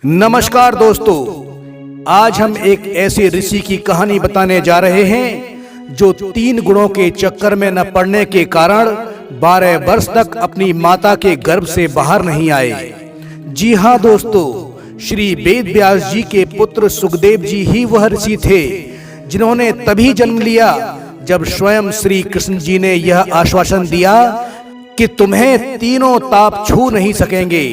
नमस्कार दोस्तों, आज हम एक ऐसे ऋषि की कहानी बताने जा रहे हैं जो 3 गुणों के चक्कर में न पड़ने के कारण 12 वर्ष तक अपनी माता के गर्भ से बाहर नहीं आए। जी हाँ दोस्तों, श्री वेद व्यास जी के पुत्र सुखदेव जी ही वह ऋषि थे जिन्होंने तभी जन्म लिया जब स्वयं श्री कृष्ण जी ने यह आश्वासन दिया कि तुम्हें तीनों ताप छू नहीं सकेंगे।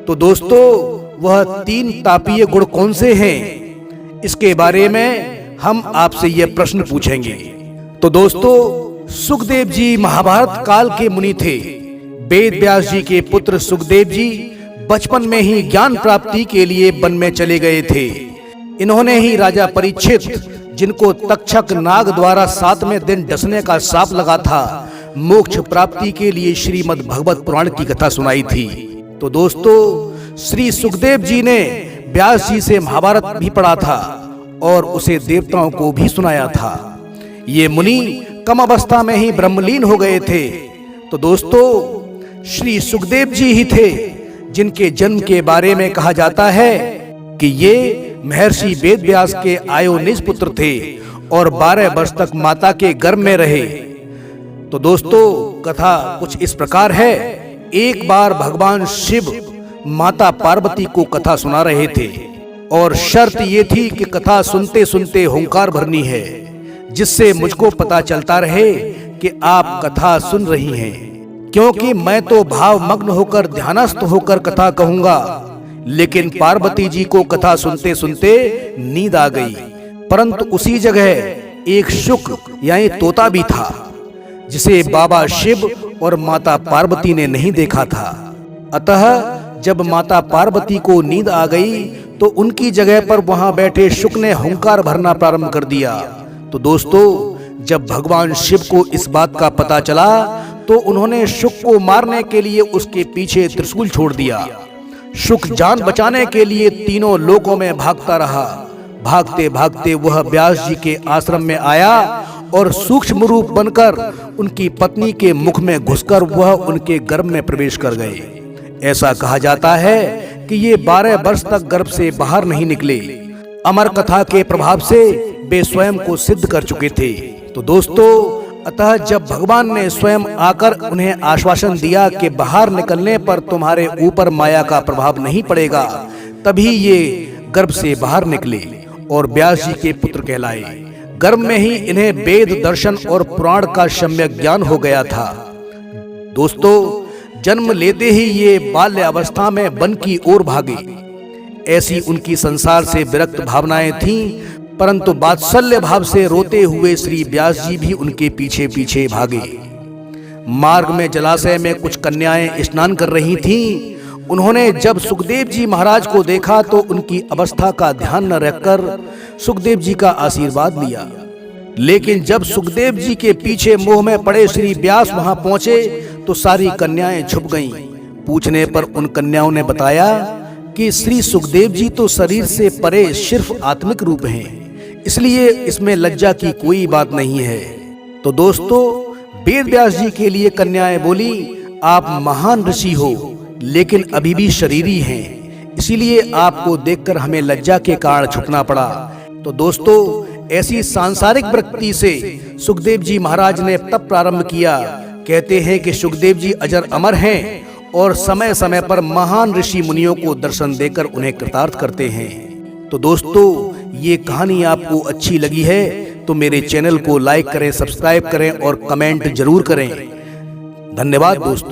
तो दोस्तों, वह 3 तापीय गुण कौन से हैं, इसके बारे में हम आपसे यह प्रश्न पूछेंगे। तो दोस्तों, सुखदेव जी महाभारत काल के मुनि थे। वेद व्यास जी के पुत्र सुखदेव जी बचपन में ही ज्ञान प्राप्ति के लिए वन में चले गए थे। इन्होंने ही राजा परीक्षित, जिनको तक्षक नाग द्वारा 7वें दिन डसने का शाप लगा था, मोक्ष प्राप्ति के लिए श्रीमद् भगवत पुराण की कथा सुनाई थी। तो दोस्तों, श्री सुखदेव जी ने व्यास जी से महाभारत भी पढ़ा था और उसे देवताओं को भी सुनाया था। ये मुनि कम अवस्था में ही ब्रह्मलीन हो गए थे। तो दोस्तों, श्री सुखदेव जी ही थे जिनके जन्म के बारे में कहा जाता है कि ये महर्षि वेद व्यास के आयोनिज पुत्र थे और 12 वर्ष तक माता के गर्भ में रहे। तो दोस्तों, कथा कुछ इस प्रकार है। एक बार भगवान शिव माता पार्वती को कथा सुना रहे थे और शर्त ये थी कि कथा सुनते सुनते हुंकार भरनी है, जिससे मुझको पता चलता रहे कि आप कथा सुन रही हैं, क्योंकि मैं तो भावमग्न होकर ध्यानस्थ होकर कथा कहूंगा। लेकिन पार्वती जी को कथा सुनते सुनते नींद आ गई। परंतु उसी जगह एक शुक यानी तोता भी था, जिसे बाबा शिव और माता पार्वती ने नहीं देखा था। अतः जब माता पार्वती को नींद आ गई तो उनकी जगह पर वहां बैठे शुक ने हुंकार भरना प्रारंभ कर दिया। तो दोस्तों, जब भगवान शिव को इस बात का पता चला तो उन्होंने शुक को मारने के लिए उसके पीछे त्रिशूल छोड़ दिया। शुक जान बचाने के लिए तीनों लोकों में भागता रहा। भागते भागते वह व्यास जी के आश्रम में आया और सूक्ष्म रूप बनकर उनकी पत्नी के मुख में घुसकर वह उनके गर्भ में प्रवेश कर गए। ऐसा कहा जाता है कि ये 12 वर्ष तक गर्भ से बाहर नहीं निकले। अमर कथा के प्रभाव से वे स्वयं को सिद्ध कर चुके थे। तो दोस्तों, अतः जब भगवान ने स्वयं आकर उन्हें आश्वासन दिया कि बाहर निकलने पर तुम्हारे ऊपर माया का प्रभाव नहीं पड़ेगा, तभी ये गर्भ से बाहर निकले और व्यास जी के पुत्र कहलाए। गर्भ में ही इन्हें वेद दर्शन और पुराण का सम्यक ज्ञान हो गया था। दोस्तों, जन्म लेते ही ये बाल्य अवस्था में वन की ओर भागे। ऐसी उनकी संसार से विरक्त भावनाएं थीं, परंतु वात्सल्य भाव से रोते हुए श्री व्यास जी भी उनके पीछे पीछे भागे। मार्ग में जलाशय में कुछ कन्याएं स्नान कर रही थीं। उन्होंने जब सुखदेव जी महाराज को देखा तो उनकी अवस्था का ध्यान न रखकर सुखदेव जी का आशीर्वाद लिया। लेकिन जब सुखदेव जी के पीछे मोह में पड़े श्री व्यास वहां पहुंचे तो सारी कन्याएं छुप गईं। पूछने पर उन कन्याओं ने बताया कि श्री सुखदेव जी तो शरीर से परे सिर्फ आत्मिक रूप हैं, इसलिए इसमें लज्जा की कोई बात नहीं है। तो दोस्तों, वेद व्यास जी के लिए कन्याएं बोली, आप महान ऋषि हो लेकिन अभी भी शरीरी हैं, इसीलिए आपको देखकर हमें लज्जा के कारण छुपना पड़ा। तो दोस्तों, ऐसी सांसारिक वृत्ति से सुखदेव जी महाराज ने तप प्रारंभ किया। कहते हैं कि सुखदेव जी अजर अमर हैं और समय समय पर महान ऋषि मुनियों को दर्शन देकर उन्हें कृतार्थ करते हैं। तो दोस्तों, ये कहानी आपको अच्छी लगी है तो मेरे चैनल को लाइक करें, सब्सक्राइब करें और कमेंट जरूर करें। धन्यवाद दोस्तों।